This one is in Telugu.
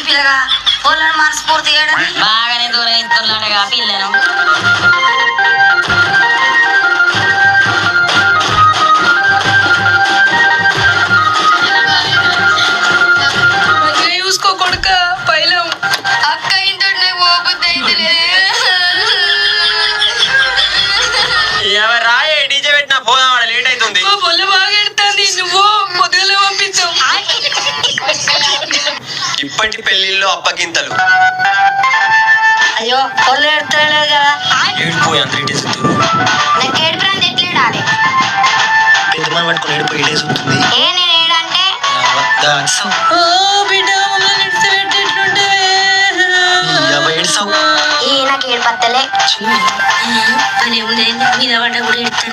పిల్లగా పొలను మనస్ఫూర్తిగా బాగానే దూరం ఇస్తున్నాడుగా పిల్లను. చూసుకో కొడుక పైలం అక్క ఇంతో పోబుద్ది అయితే రాయే డీజే పెట్టినా పోదాం, లేట్ అవుతుంది. పొల్ల బాగా ఎడుతుంది, నువ్వు పొద్దుగల పంపిస్తావు. ఇప్పటి పెళ్లిళ్ళు అప్పగింతలు. అయ్యో పొల్లు ఎడతలేదు కదా. ఏడిపోయి అంత ఇటేస్తుంది. నాకు ఏడుపురంది ఎట్లేడాలి? పెద్దమ్మ పట్టుకుని ఏడిపోయి ఇటేస్తుంది. ఏ నేను ఏడంటే బిడ్డ మమ్మల్ని ఎట్లుంటే ఈ నాకు ఏడుపత్తలే మీద పడ్డ కూడా ఎడతాడు.